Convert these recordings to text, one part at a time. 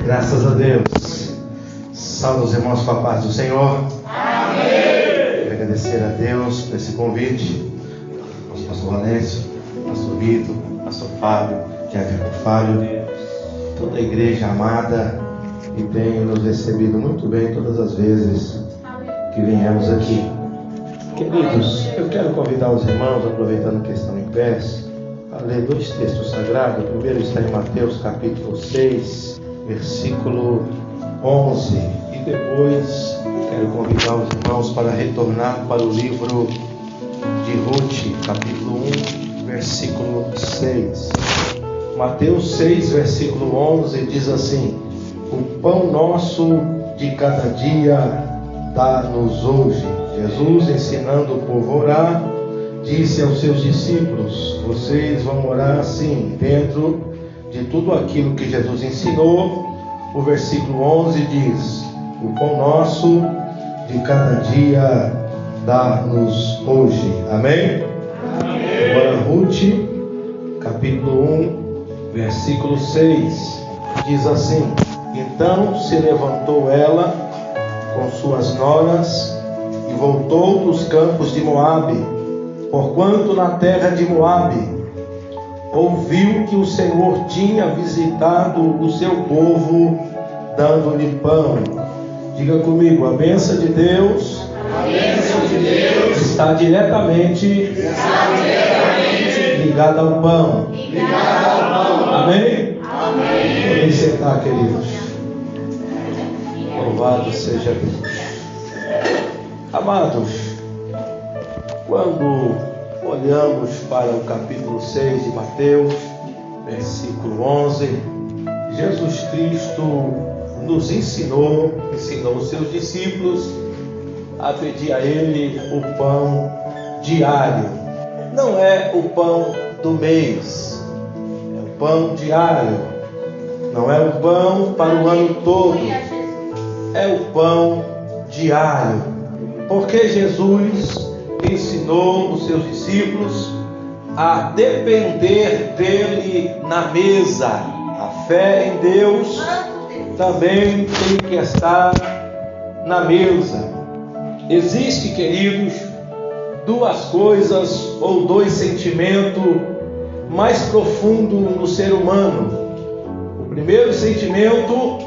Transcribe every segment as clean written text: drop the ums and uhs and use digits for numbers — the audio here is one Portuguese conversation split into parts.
Graças a Deus. Salve os irmãos com a paz do Senhor. Amém. Quero agradecer a Deus por esse convite. Ao pastor Valécio, pastor Vitor, pastor Fábio, Tiago Fábio, toda a igreja amada que tem nos recebido muito bem todas as vezes que viemos aqui. Queridos, eu quero convidar os irmãos, aproveitando que estão em pé, a ler dois textos sagrados. O primeiro está em Mateus capítulo 6, versículo 11. E depois quero convidar os irmãos para retornar para o livro de Ruth, capítulo 1, versículo 6. Mateus 6, versículo 11 diz assim: o pão nosso de cada dia dá-nos hoje. Jesus, ensinando o povo a orar, disse aos seus discípulos: vocês vão orar assim. Dentro de tudo aquilo que Jesus ensinou, o versículo 11 diz: o pão nosso de cada dia dá-nos hoje. Amém? Amém. Agora Ruth, capítulo 1, versículo 6, diz assim: então se levantou ela com suas noras e voltou dos campos de Moabe, porquanto na terra de Moabe ouviu que o Senhor tinha visitado o seu povo, dando-lhe pão. Diga comigo: a bênção de Deus, está diretamente ligada ao pão. Amém? Podem sentar, queridos. Louvado seja Deus. Amados, quando olhamos para o capítulo 6 de Mateus, versículo 11, Jesus Cristo nos ensinou os seus discípulos a pedir a Ele o pão diário. Não é o pão do mês, é o pão diário. Não é o pão para o ano todo, é o pão diário. Porque Jesus ensinou os seus discípulos a depender dele na mesa. A fé em Deus também tem que estar na mesa. Existe, queridos, duas coisas ou dois sentimentos mais profundos no ser humano. O primeiro sentimento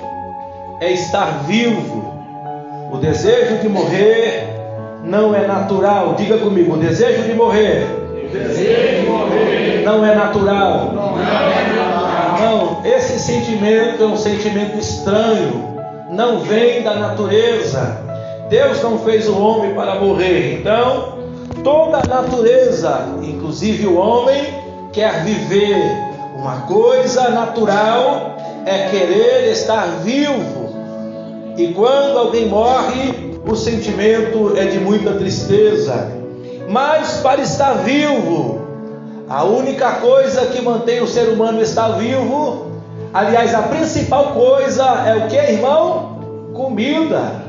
é estar vivo. O desejo de morrer não é natural. Diga comigo: o desejo de morrer, não é natural. Não, esse sentimento é um sentimento estranho, não vem da natureza. Deus não fez o homem para morrer. Então, toda a natureza, inclusive o homem, quer viver. Uma coisa natural é querer estar vivo. E quando alguém morre, o sentimento é de muita tristeza. Mas para estar vivo, a única coisa que mantém o ser humano estar vivo, aliás, a principal coisa é o que, irmão? Comida.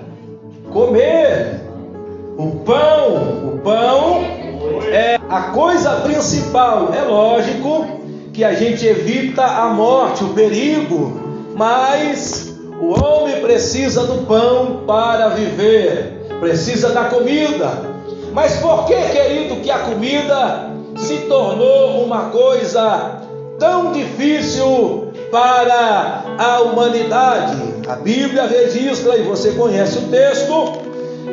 Comer. O pão é a coisa principal. É lógico que a gente evita a morte, o perigo, mas o homem precisa do pão para viver, precisa da comida. Mas por que, querido, que a comida se tornou uma coisa tão difícil para a humanidade? A Bíblia registra, e você conhece o texto,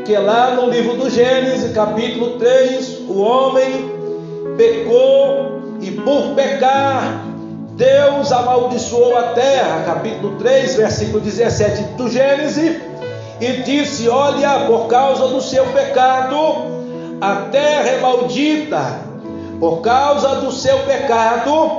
que lá no livro do Gênesis, capítulo 3, o homem pecou e por pecar Deus amaldiçoou a terra. Capítulo 3, versículo 17 do Gênesis, e disse: olha, por causa do seu pecado a terra é maldita. Por causa do seu pecado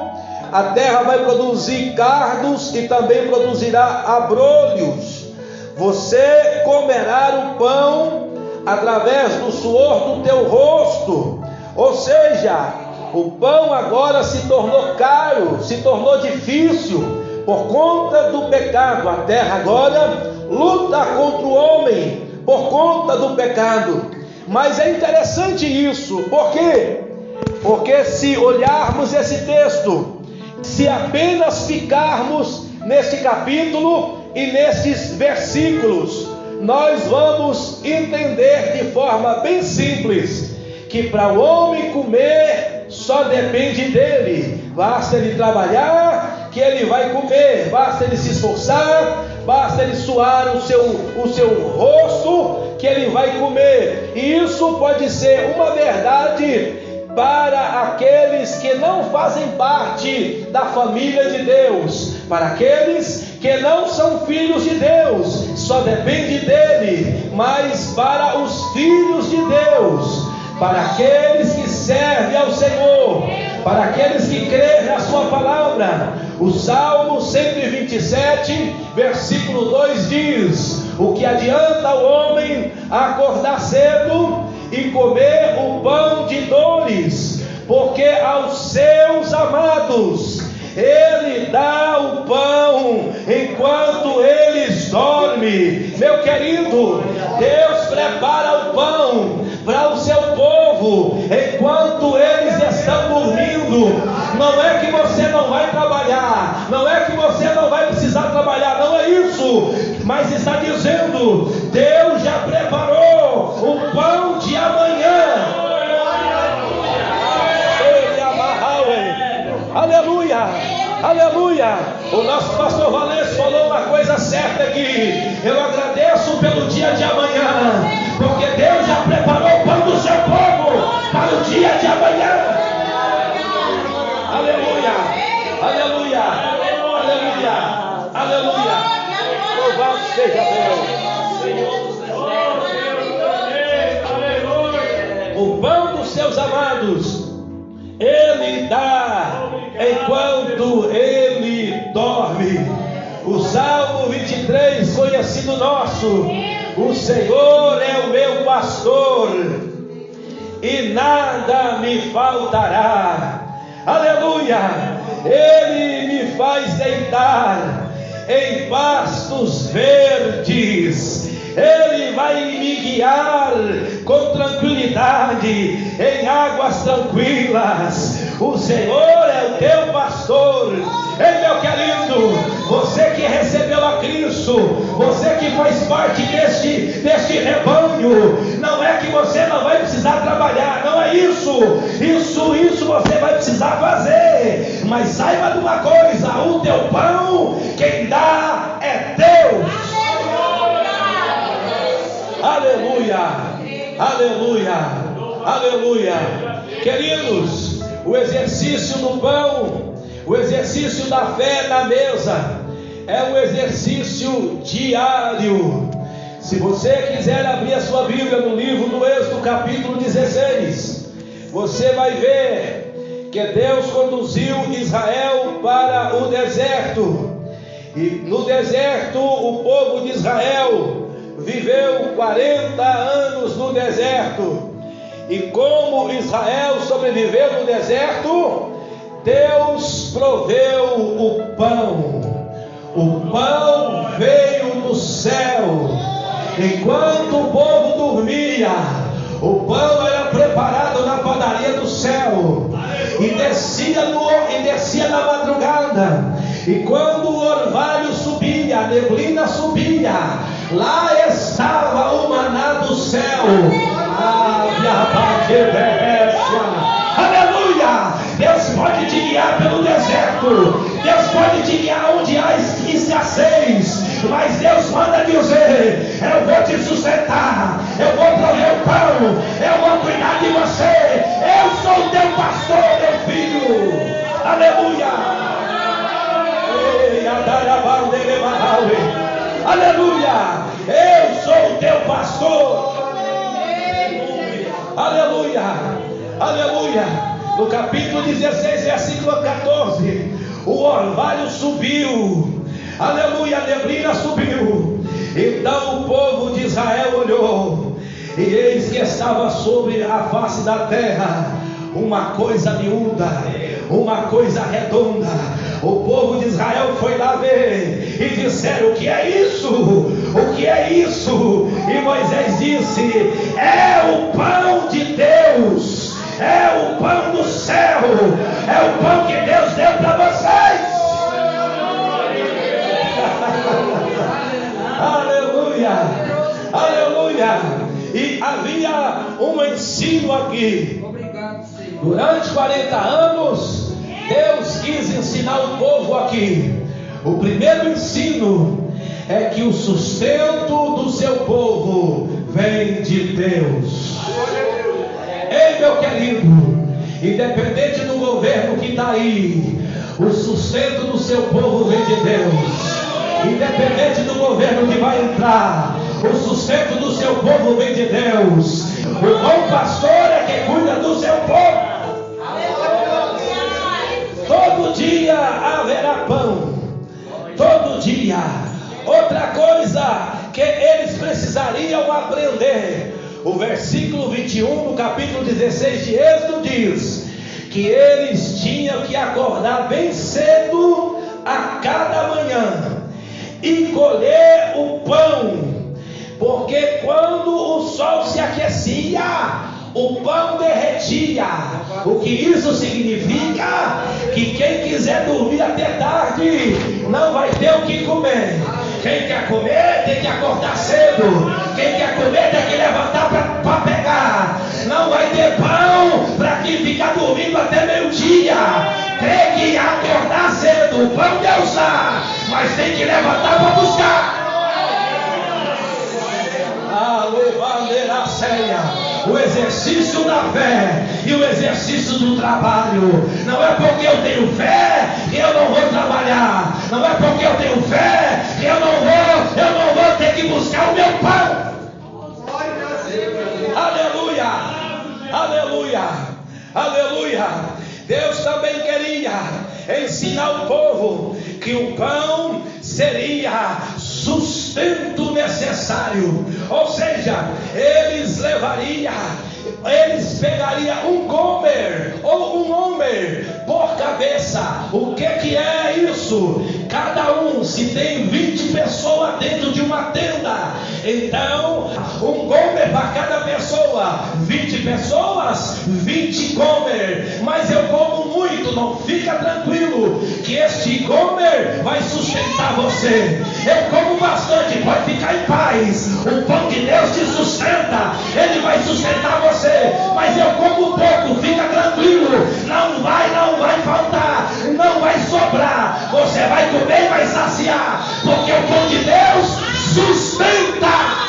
a terra vai produzir cardos e também produzirá abrolhos. Você comerá o pão através do suor do teu rosto. Ou seja, o pão agora se tornou caro, se tornou difícil por conta do pecado. A terra agora luta contra o homem por conta do pecado. Mas é interessante isso. Por quê? Porque se olharmos esse texto, se apenas ficarmos nesse capítulo, E nesses versículos nós vamos entender de forma bem simples que para o homem comer só depende dele. Basta ele trabalhar que ele vai comer, basta ele se esforçar, basta ele suar o seu rosto que ele vai comer. E isso pode ser uma verdade para aqueles que não fazem parte da família de Deus, para aqueles que não são filhos de Deus, só depende dele. Mas para os filhos de Deus, para aqueles que servem ao Senhor, para aqueles que creem na sua palavra, o Salmo 127, versículo 2 diz: o que adianta o homem acordar cedo e comer o pão de dores, porque aos seus amados ele dá o pão enquanto eles dormem. Meu querido, Deus prepara o pão para o seu povo enquanto eles estão dormindo. Não é que você não vai trabalhar, não é que você não vai precisar trabalhar, não é isso, mas está dizendo: Deus já preparou o pão de amanhã. Aleluia, aleluia. O nosso pastor Valêncio falou uma coisa certa aqui. Eu agradeço pelo dia de amanhã, porque Deus já preparou o pão do seu povo para o dia de amanhã. Aleluia, aleluia, aleluia, aleluia. Louvado seja Deus. O pão dos seus amados ele dá enquanto ele dorme. O Salmo 23, conhecido nosso: o Senhor é o meu pastor e nada me faltará. Aleluia. Ele me faz deitar em pastos verdes. Ele vai me guiar com tranquilidade em águas tranquilas. O Senhor é o teu pastor. Ei, meu querido, você que recebeu a Cristo, você que faz parte deste rebanho, não é que você não vai precisar trabalhar, não é isso você vai precisar fazer, mas saiba de uma coisa: o teu pão, quem dá é Deus. Aleluia, aleluia, aleluia. Queridos, o exercício do pão, o exercício da fé na mesa, é um exercício diário. Se você quiser abrir a sua Bíblia no livro do Êxodo, capítulo 16, você vai ver que Deus conduziu Israel para o deserto. E no deserto, o povo de Israel viveu 40 anos no deserto. E como Israel sobreviveu no deserto, Deus proveu o pão. O pão veio do céu. Enquanto o povo dormia, o pão era preparado na padaria do céu e descia na madrugada. E quando o orvalho subia, a neblina subia, lá estava o maná do céu. Aleluia! Deus pode te guiar pelo deserto, Deus pode te guiar onde há escassez, mas Deus manda dizer: eu vou te sustentar, eu vou prover o pão, eu vou cuidar de você, eu sou o teu pastor, meu filho. Aleluia! Aleluia! Eu sou o teu pastor. Aleluia! Aleluia! No capítulo 16, versículo 14, o orvalho subiu. Aleluia! A neblina subiu. Então o povo de Israel olhou, e eis que estava sobre a face da terra uma coisa miúda, uma coisa redonda. O povo de Israel foi lá ver e disseram: o que é isso? O que é isso? E Moisés disse: é o pão de Deus, é o pão do céu, é o pão que Deus deu para vocês. aleluia, aleluia. E havia um ensino aqui. Durante 40 anos, Deus quis ensinar o povo aqui. O primeiro ensino é que o sustento do seu povo vem de Deus. Ei, meu querido, independente do governo que está aí, o sustento do seu povo vem de Deus. Independente do governo que vai entrar, o sustento do seu povo vem de Deus. O bom pastor é quem cuida do seu povo. Todo dia haverá pão. Todo dia. Outra coisa que eles precisariam aprender. O versículo 21 do capítulo 16 de Êxodo diz que eles tinham que acordar bem cedo a cada manhã e colher o pão, porque quando o sol se aquecia, o pão derretia. O que isso significa? Que quem quiser dormir até tarde não vai ter o que comer. Quem quer comer tem que acordar cedo. Quem quer comer tem que levantar para pegar. Não vai ter pão para quem ficar dormindo até meio-dia. Tem que acordar cedo. O pão Deus dá, mas tem que levantar para buscar. O exercício da fé e o exercício do trabalho. Não é porque eu tenho fé que eu não vou trabalhar. Não é porque eu tenho fé que eu não vou ter que buscar o meu pão. Aleluia, aleluia, aleluia. Deus também queria ensinar o povo que o pão seria sustento necessário. Ou seja, eles pegariam um gomer ou um homer por cabeça. O que é isso? Cada um, se tem 20 pessoas dentro de uma tenda, então um gomer para cada pessoa. 20 pessoas, 20 gomer. Mas eu como muito, não fica tranquilo, que este gomer vai sustentar você. Eu como bastante, pode ficar em paz. O pão de Deus te sustenta, ele vai sustentar você. Mas eu como pouco, fica tranquilo, não vai faltar, não vai sobrar. Você vai comer e vai saciar, porque o pão de Deus sustenta.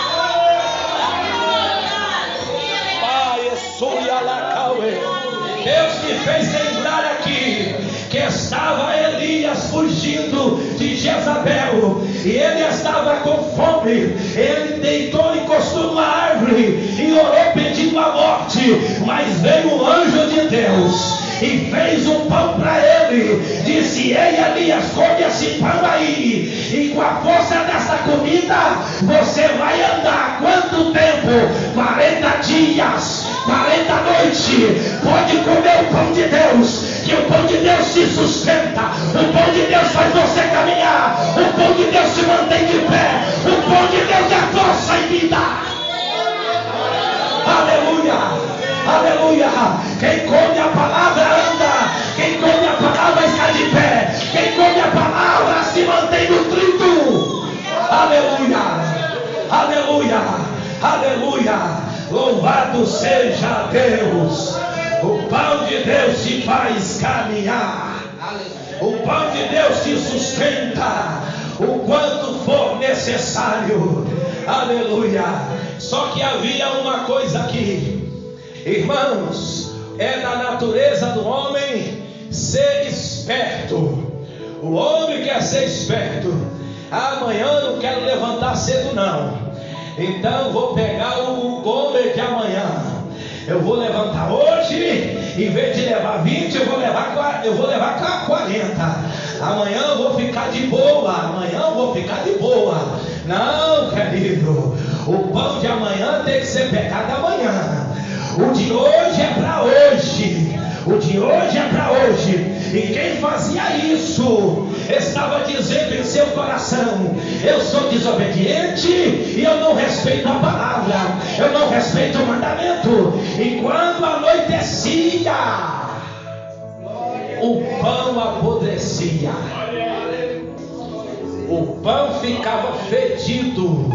Deus me fez lembrar aqui que estava Elias fugindo de Jezabel, e ele estava com fome. Ele deitou, encostou numa árvore e orou pedindo a morte, mas veio um anjo de Deus e fez um pão para ele. Disse: ei, Elias, come esse pão aí, e com a força dessa comida você vai andar quanto tempo? 40 dias, 40 noites. Pode comer o pão de Deus, que o pão de Deus te sustenta. O pão de Deus faz você caminhar. O pão de Deus te mantém de pé. O pão de Deus é força e vida. Aleluia, aleluia. Quem come a palavra anda. Quem come a palavra está de pé. Quem come a palavra se mantém nutrido. Aleluia, aleluia, aleluia. Louvado seja Deus. O pão de Deus te faz caminhar. O pão de Deus te sustenta o quanto for necessário. Aleluia. Só que havia uma coisa aqui, irmãos, é da natureza do homem ser esperto. O homem quer ser esperto. Amanhã não quero levantar cedo não, então vou pegar o gomer de amanhã. Eu vou levantar hoje, em vez de levar 20, eu vou levar 40. Amanhã eu vou ficar de boa. Amanhã eu vou ficar de boa. Não, querido. O pão de amanhã tem que ser pegado amanhã. O de hoje é para hoje. O de hoje é para hoje. E quem fazia isso estava dizendo em seu coração: eu sou desobediente e eu não respeito a palavra, eu não respeito o mandamento. E quando anoitecia, o pão apodrecia, o pão ficava fedido.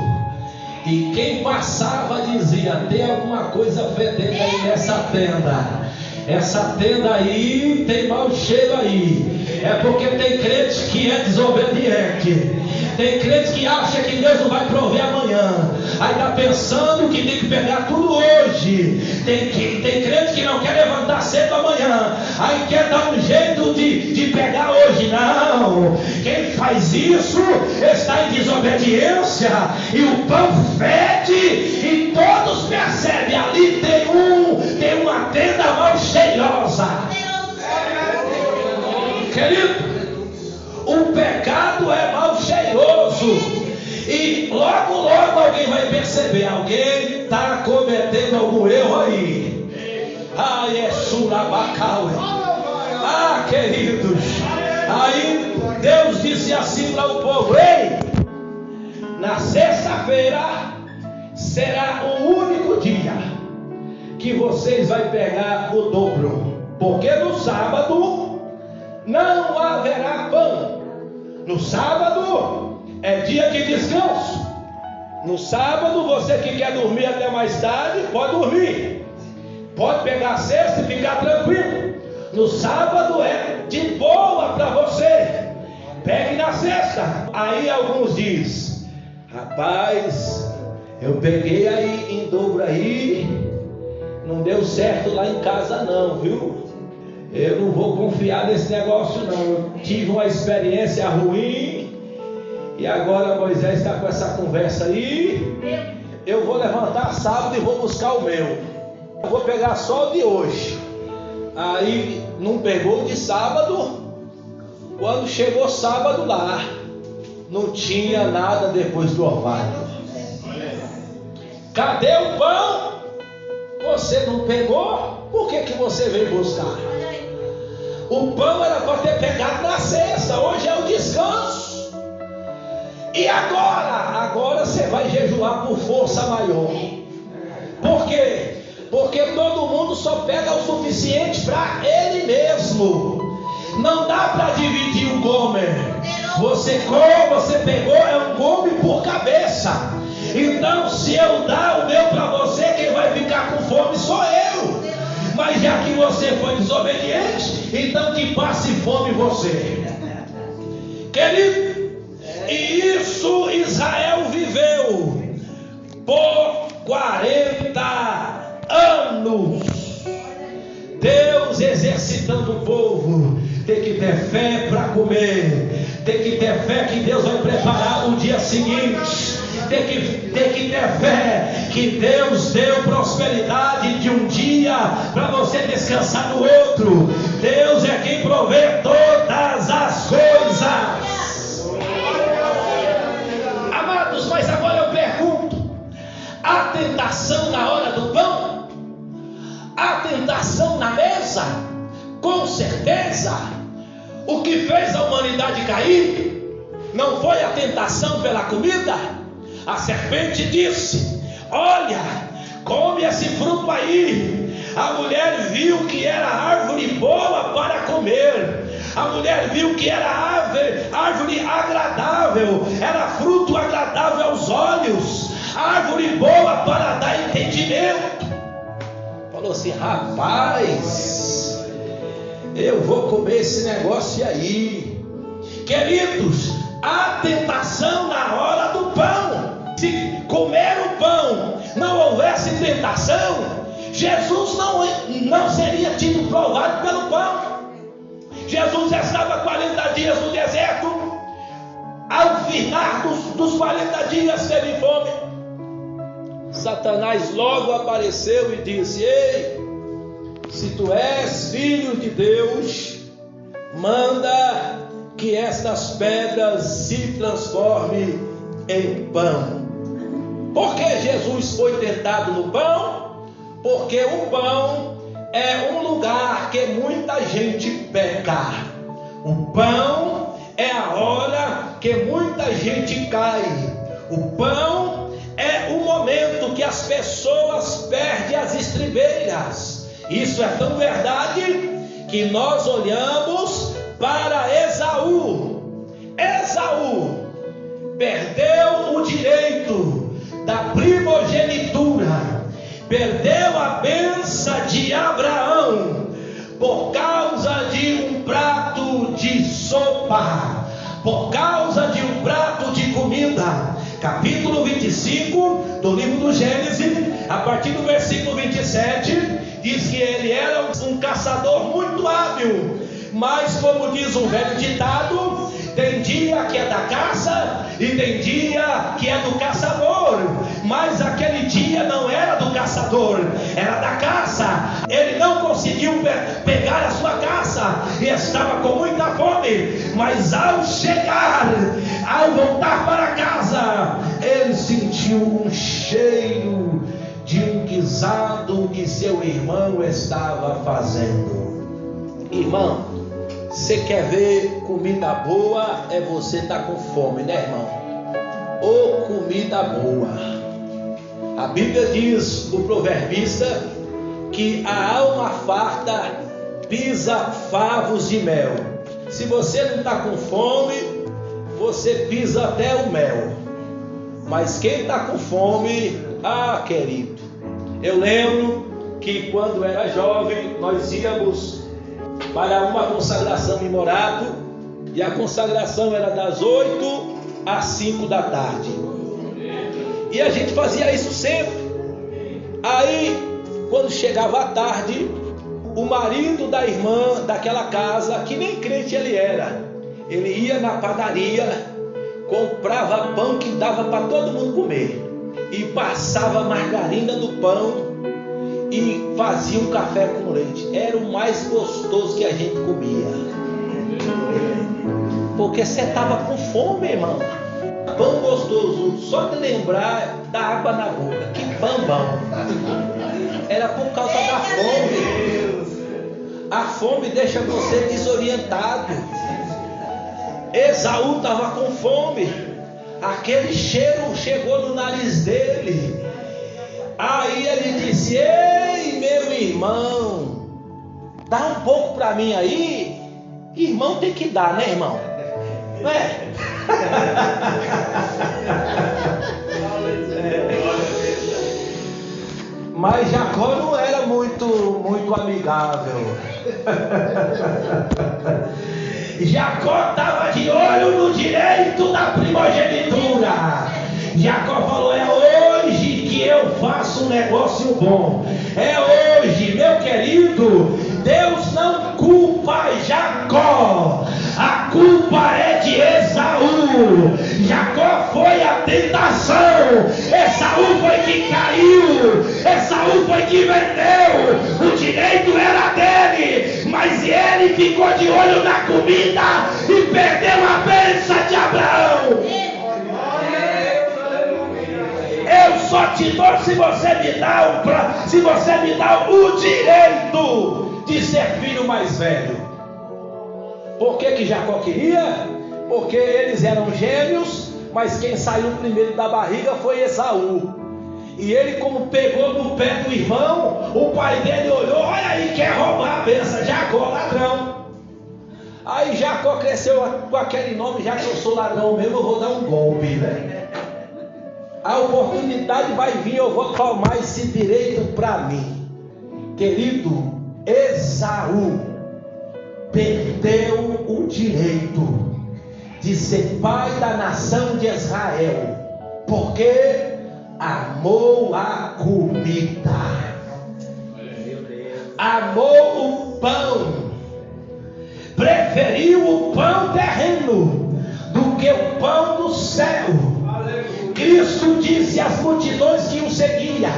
E quem passava dizia: tem alguma coisa fedendo aí nessa tenda. Essa tenda aí tem mau cheiro aí. É porque tem crente que é desobediente. Tem crente que acha que Deus não vai prover amanhã. Aí está pensando que tem que pegar tudo hoje. Tem crente que não quer levantar cedo amanhã. Aí quer dar um jeito de pegar hoje. Não. Quem faz isso está em desobediência. E o pão fede. E todos percebem. Ali tem uma tenda mal cheirosa. Querido, o pecado é mal cheiroso. E logo alguém vai perceber. Alguém está cometendo algum erro aí. Ai, é surabacau. Ah, queridos. Aí Deus disse assim para o povo: ei, na sexta-feira será o único dia que vocês vão pegar o dobro. Porque no sábado não haverá pão. No sábado é dia de descanso. No sábado, você que quer dormir até mais tarde, pode dormir. Pode pegar a cesta e ficar tranquilo. No sábado é de boa para você. Pegue na cesta. Aí alguns dizem: rapaz, eu peguei aí em dobro aí, não deu certo lá em casa não, viu? Eu não vou confiar nesse negócio não. Eu tive uma experiência ruim e agora Moisés está com essa conversa aí. Eu vou levantar sábado e vou buscar o meu. Eu vou pegar só o de hoje. Aí não pegou de sábado. Quando chegou sábado lá, não tinha nada depois do orvalho. Cadê o pão? Você não pegou? Por que você veio buscar? O pão era para ter pegado na sexta. Hoje é o descanso. E agora? Agora você vai jejuar por força maior. Por quê? Porque todo mundo só pega o suficiente para ele mesmo. Não dá para dividir o gomer. Você pegou, é um gomer por cabeça. Então se eu dar o meu para você, quem vai ficar com fome sou eu. Mas já que você foi desobediente, então que passe fome você. Querido, e isso Israel viveu por 40 anos. Deus exercitando o povo. Tem que ter fé para comer. Tem que ter fé que Deus vai preparar o dia seguinte. Tem que ter fé que Deus deu prosperidade de um dia para você descansar no outro. Deus é quem provê todas as coisas. Amados, mas agora eu pergunto: há tentação na hora do pão? Há tentação na mesa? Com certeza. O que fez a humanidade cair não foi a tentação pela comida. A serpente disse: olha, come esse fruto aí. A mulher viu que era árvore boa para comer. A mulher viu que era árvore agradável, era fruto agradável aos olhos, árvore boa para dar entendimento. Falou assim: rapaz, eu vou comer esse negócio aí. Queridos, há tentação na hora do pão. Se comer o pão não houvesse tentação, Jesus não seria tido provado pelo pão. Jesus estava 40 dias no deserto. Ao final dos 40 dias teve fome. Satanás logo apareceu e disse: ei, se tu és filho de Deus, manda que estas pedras se transformem em pão. Por que Jesus foi tentado no pão? Porque o pão é um lugar que muita gente peca. O pão é a hora que muita gente cai. O pão é o momento que as pessoas perdem as estribeiras. Isso é tão verdade que nós olhamos para Esaú. Esaú perdeu o direito da primogenitura, perdeu a bênção de Abraão por causa de um prato de sopa, por causa de um prato de comida. Capítulo 25 do livro do Gênesis, a partir do versículo 27, diz que ele era um caçador muito hábil, mas como diz um velho ditado, tem dia que é da caça e tem dia que é do caçador, mas aquele dia não era do caçador, era da caça. Ele não conseguiu pegar a sua caça e estava com muita fome, mas ao chegar, ao voltar para casa, ele sentiu um cheiro de um guisado que seu irmão estava fazendo. Irmão, você quer ver comida boa? É você estar com fome, né, irmão? Ô comida boa! A Bíblia diz, o proverbista, que a alma farta pisa favos de mel. Se você não está com fome, você pisa até o mel. Mas quem está com fome, querido, eu lembro que quando era jovem, nós íamos para uma consagração em Morato, e a consagração era das 8 às 5 da tarde, e a gente fazia isso sempre. Aí quando chegava a tarde, o marido da irmã daquela casa, que nem crente ele era, ele ia na padaria, comprava pão que dava para todo mundo comer, e passava margarina no pão e fazia um café com leite. Era o mais gostoso que a gente comia, porque você estava com fome, irmão. Pão gostoso, só de lembrar da água na boca. Que pão bom. Era por causa da fome. A fome deixa você desorientado. Esaú estava com fome, aquele cheiro chegou no nariz dele. Aí ele disse: ei, meu irmão, dá um pouco para mim aí. Irmão tem que dar, né, irmão? Não é? Mas Jacó não era muito amigável. Jacó estava de olho no direito da primogenitura. Jacó falou: é hoje que eu faço um negócio bom. É hoje, meu querido. Deus não culpa Jacó, a culpa é de Esaú. Jacó foi a tentação, Esaú foi que caiu, Esaú foi que vendeu. O direito era dele, mas ele ficou de olho na comida e perdeu a bênção de Abraão. Eu só te dou se você me dá o direito de ser filho mais velho. Por que Jacó queria? Porque eles eram gêmeos, mas quem saiu primeiro da barriga foi Esaú. E ele, como pegou no pé do irmão, o pai dele olhou: olha aí, quer roubar a bênção, Jacó, ladrão. Aí Jacó cresceu com aquele nome: já que eu sou ladrão mesmo, eu vou dar um golpe, né? A oportunidade vai vir, eu vou tomar esse direito para mim. Querido, Esaú perdeu o direito de ser pai da nação de Israel, porque amou a comida, amou o pão, preferiu o pão terreno do que o pão do céu. Cristo disse às multidões que o seguiam: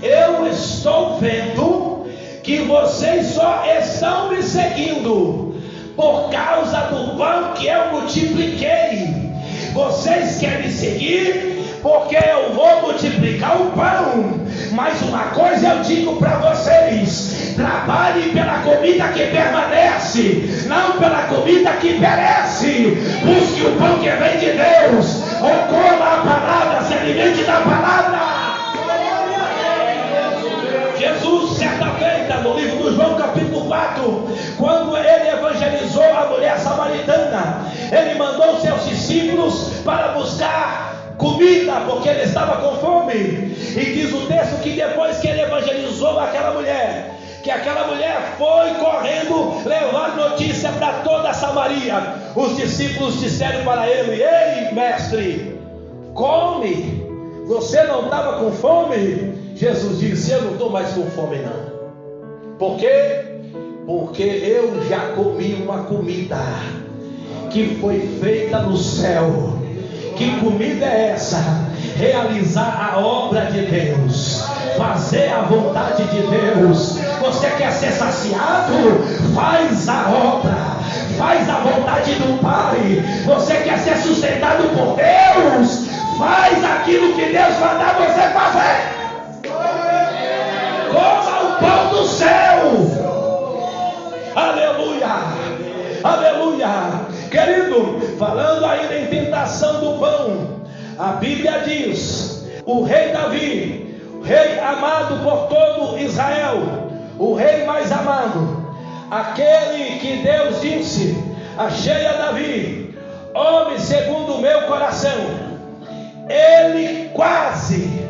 eu estou vendo que vocês só estão me seguindo por causa do pão que eu multipliquei. Vocês querem me seguir porque eu vou multiplicar o pão. Mas uma coisa eu digo para vocês: trabalhe pela comida que permanece, não pela comida que perece. Busque o pão que vem de Deus, ou coma a palavra, se alimente da palavra. Jesus, certa feita, no livro do João, capítulo 4, quando ele evangelizou a mulher samaritana, ele mandou seus discípulos para buscar comida embora porque ele estava com fome. E diz o texto que depois que ele evangelizou aquela mulher, que aquela mulher foi correndo levar notícia para toda a Samaria. Os discípulos disseram para ele: ei, mestre, come, você não estava com fome? Jesus disse: eu não estou mais com fome não. Por quê? Porque eu já comi uma comida que foi feita no céu. Que comida é essa? Realizar a obra de Deus, fazer a vontade de Deus. Você quer ser saciado? Faz a obra, faz a vontade do Pai. Você quer ser sustentado por Deus? Faz aquilo que Deus mandar você fazer. Coma o pão do céu. Aleluia, aleluia. Querido, falando ainda em tentação do pão, a Bíblia diz: o rei Davi, o rei amado por todo Israel, o rei mais amado, aquele que Deus disse: achei a Davi, homem segundo o meu coração, ele quase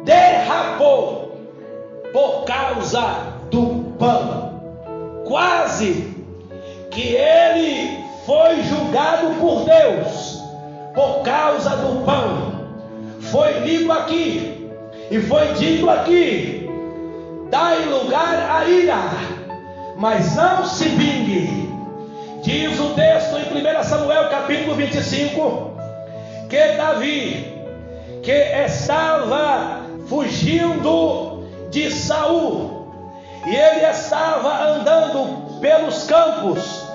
derrapou por causa do pão. Quase que ele foi julgado por Deus por causa do pão. Foi lido aqui e foi dito aqui: dai lugar à ira, mas não se vingue. Diz o texto em 1 Samuel capítulo 25 que Davi, que estava fugindo de Saul, e ele estava andando pelos campos,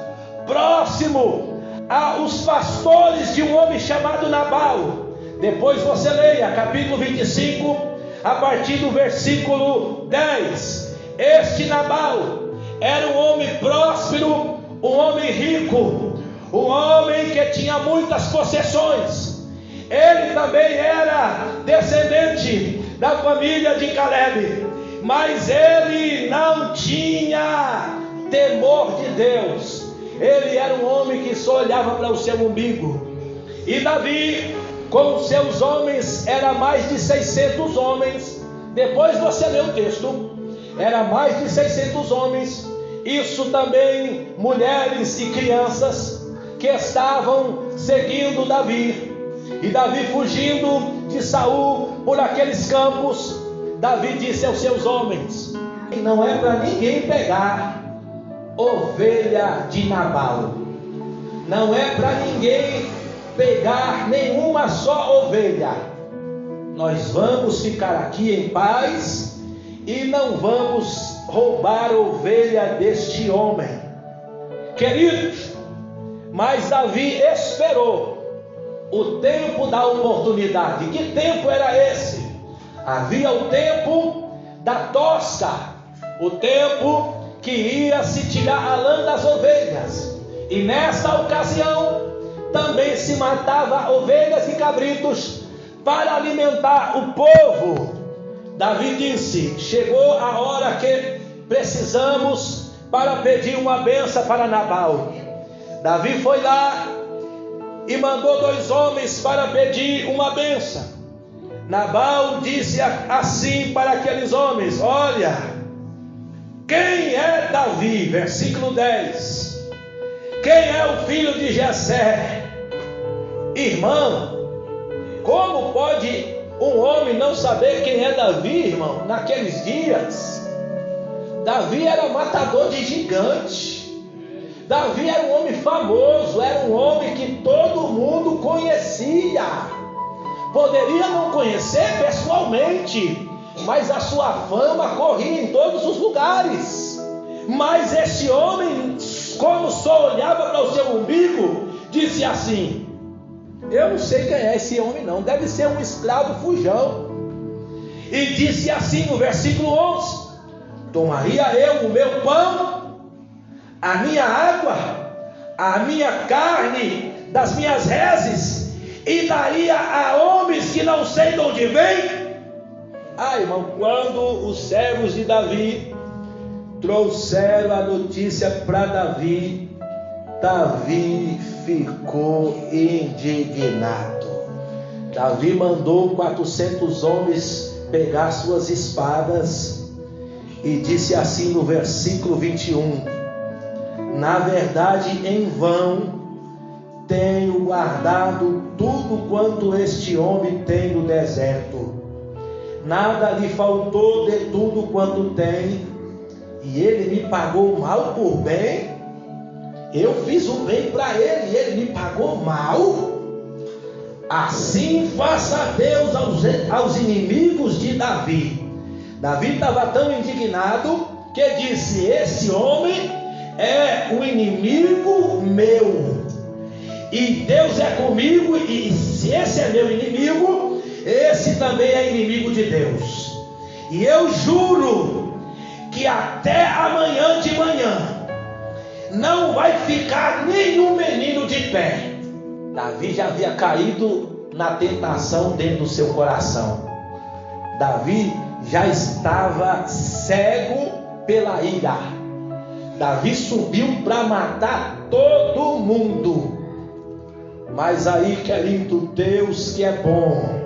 próximo aos pastores de um homem chamado Nabal. Depois você leia capítulo 25, a partir do versículo 10. Este Nabal era um homem próspero, um homem rico, um homem que tinha muitas possessões. Ele também era descendente da família de Caleb, mas ele não tinha temor de Deus. Ele era um homem que só olhava para o seu umbigo. E Davi, com os seus homens, era mais de 600 homens. Depois você lê o texto, era mais de 600 homens. Isso também mulheres e crianças que estavam seguindo Davi. E Davi fugindo de Saul por aqueles campos, Davi disse aos seus homens: não é para ninguém pegar ovelha de Nabal, não é para ninguém pegar nenhuma só ovelha. Nós vamos ficar aqui em paz e não vamos roubar a ovelha deste homem. Queridos, mas Davi esperou o tempo da oportunidade. Que tempo era esse? Havia o tempo da tosca, o tempo que ia se tirar a lã das ovelhas, e nesta ocasião também se matava ovelhas e cabritos para alimentar o povo. Davi disse: chegou a hora que precisamos para pedir uma bênção para Nabal. Davi foi lá e mandou 2 homens para pedir uma bênção. Nabal disse assim para aqueles homens: olha, quem é Davi? Versículo 10. Quem é o filho de Jessé? Irmão, como pode um homem não saber quem é Davi, irmão? Naqueles dias, Davi era matador de gigantes. Davi era um homem famoso, era um homem que todo mundo conhecia. Poderia não conhecer pessoalmente, mas a sua fama corria em todos os lugares. Mas esse homem, como só olhava para o seu umbigo, disse assim: eu não sei quem é esse homem não, deve ser um escravo fujão. E disse assim no versículo 11: tomaria eu o meu pão, a minha água, a minha carne das minhas reses, e daria a homens que não sei de onde vem? Ah, irmão, quando os servos de Davi trouxeram a notícia para Davi, Davi ficou indignado. Davi mandou 400 homens pegar suas espadas e disse assim no versículo 21: na verdade, em vão tenho guardado tudo quanto este homem tem no deserto. Nada lhe faltou de tudo quanto tem, e ele me pagou mal por bem. Eu fiz o bem para ele e ele me pagou mal. Assim faça Deus aos inimigos de Davi. Davi estava tão indignado que disse: esse homem é o inimigo meu, e Deus é comigo, e se esse é meu inimigo, esse também é inimigo de Deus. E eu juro que até amanhã de manhã não vai ficar nenhum menino de pé. Davi já havia caído na tentação dentro do seu coração. Davi já estava cego pela ira. Davi subiu para matar todo mundo. Mas aí, querido, Deus que é bom,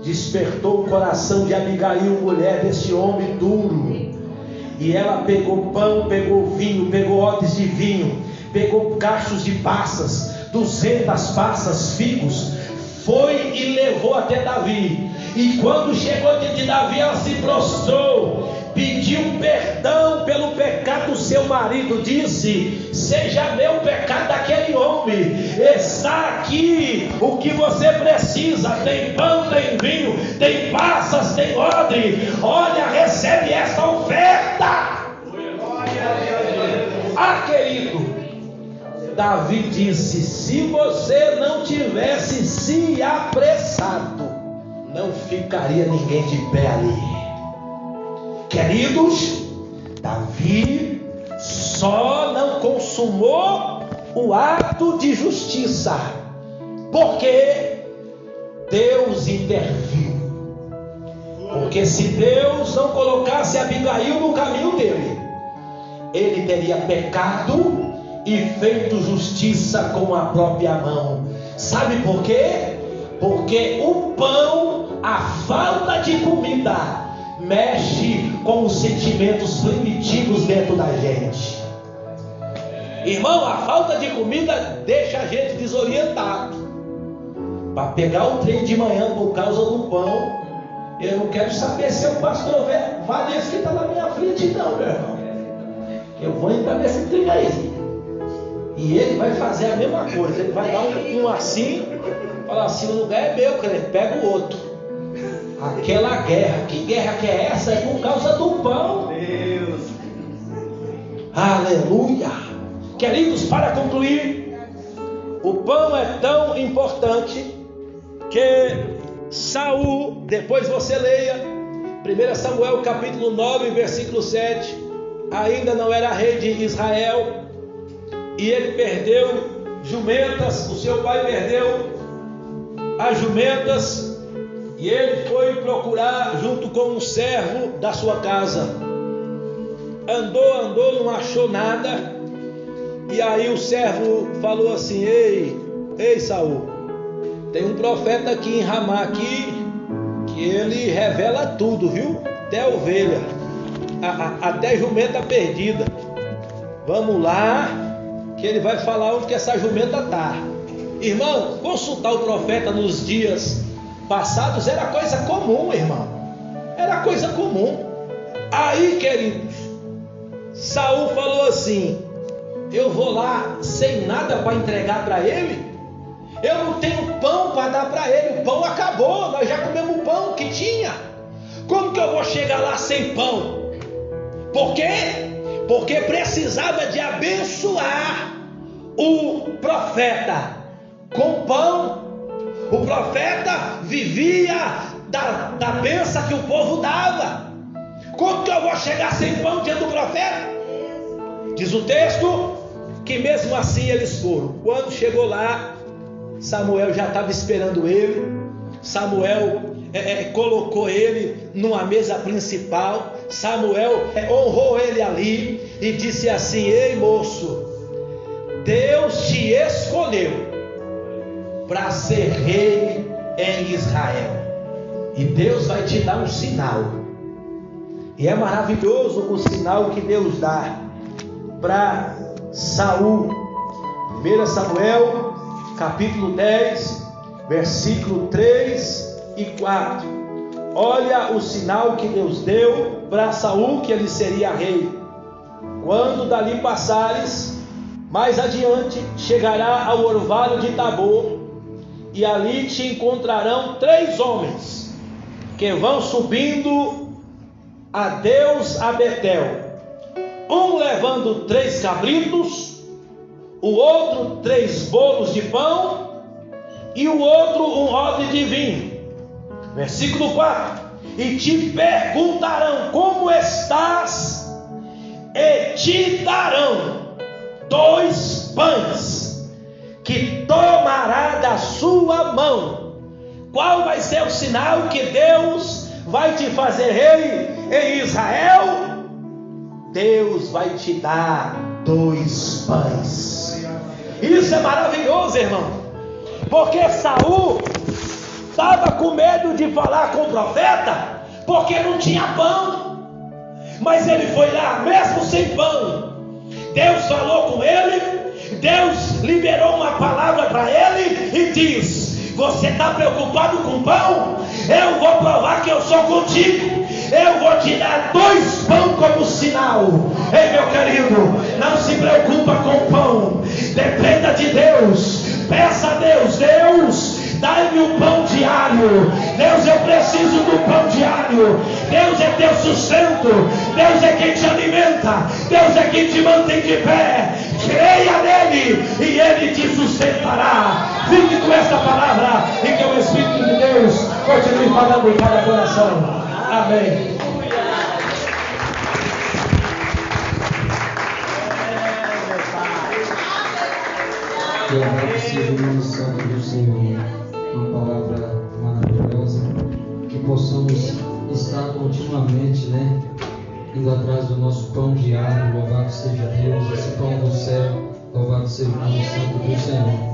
despertou o coração de Abigail, mulher desse homem duro. E ela pegou pão, pegou vinho, pegou odres de vinho, pegou cachos de passas, 200 passas, figos, foi e levou até Davi. E quando chegou diante de Davi, ela se prostrou, pediu perdão pelo pecado do seu marido, disse: seja meu pecado daquele homem, está aqui o que você precisa, tem pão, tem vinho, tem passas, tem odre, olha, recebe essa oferta. Ah, querido, Davi disse: se você não tivesse se apressado, não ficaria ninguém de pé ali. Queridos, Davi só não consumou o ato de justiça, porque Deus interviu. Porque se Deus não colocasse Abigail no caminho dele, ele teria pecado e feito justiça com a própria mão. Sabe por quê? Porque o pão, a falta de comida, mexe com os sentimentos primitivos dentro da gente. Irmão, a falta de comida deixa a gente desorientado. Para pegar o trem de manhã por causa do pão, eu não quero saber se o pastor Vanessa que está na minha frente, não, meu irmão. Eu vou entrar nesse trem aí. E ele vai fazer a mesma coisa. Ele vai dar um assim, falar assim: o lugar é meu, crente, pega o outro. Aquela guerra, que guerra que é essa? É por causa do pão. Deus. Aleluia. Queridos, para concluir, o pão é tão importante que Saul, depois você leia 1 Samuel capítulo 9, versículo 7, ainda não era rei de Israel, e ele perdeu jumentas, o seu pai perdeu as jumentas, e ele foi procurar junto com um servo da sua casa. Andou, não achou nada. E aí o servo falou assim: Ei Saul, tem um profeta aqui em Ramá aqui, que ele revela tudo, viu? Até ovelha, até jumenta perdida. Vamos lá, que ele vai falar onde que essa jumenta está. Irmão, consultar o profeta nos dias passados era coisa comum, irmão. Era coisa comum. Aí, queridos, Saul falou assim: eu vou lá sem nada para entregar para ele. Eu não tenho pão para dar para ele. O pão acabou, nós já comemos o pão que tinha. Como que eu vou chegar lá sem pão? Por quê? Porque precisava de abençoar o profeta com pão. O profeta vivia da bênção que o povo dava. Como que eu vou chegar sem pão diante do profeta? Diz o texto que mesmo assim eles foram. Quando chegou lá, Samuel já estava esperando ele. Samuel colocou ele numa mesa principal. Samuel honrou ele ali e disse assim: ei moço, Deus te escolheu para ser rei em Israel. E Deus vai te dar um sinal. E é maravilhoso o sinal que Deus dá para Saul. 1 Samuel, capítulo 10, versículo 3 e 4. Olha o sinal que Deus deu para Saul, que ele seria rei. Quando dali passares, mais adiante chegará ao orvalho de Tabor, e ali te encontrarão 3 homens que vão subindo a Deus a Betel, um levando 3 cabritos, o outro 3 bolos de pão, e o outro um odre de vinho. Versículo 4: e te perguntarão como estás, e te darão 2 pães, que tomará da sua mão. Qual vai ser o sinal que Deus vai te fazer rei em Israel? Deus vai te dar 2 pães. Isso é maravilhoso, irmão, porque Saul estava com medo de falar com o profeta, porque não tinha pão. Mas ele foi lá, mesmo sem pão. Deus falou com ele, Deus liberou uma palavra para ele e diz: você está preocupado com pão? Eu vou provar que eu sou contigo. Eu vou te dar 2 pães como sinal. Ei, meu querido, não se preocupa com pão. Dependa de Deus. Peça a Deus: Deus, dai-me o pão diário. Deus, eu preciso do pão diário. Deus é teu sustento. Deus é quem te alimenta. Deus é quem te mantém de pé. Creia nele e ele te sustentará. Fique com essa palavra e que o Espírito de Deus continue falando em cada coração. Amém. Louvado seja o nome santo do Senhor. Uma palavra maravilhosa. Que possamos estar continuamente, indo atrás do nosso pão diário. Louvado seja Deus, esse pão do céu. Louvado seja o nome santo do Senhor.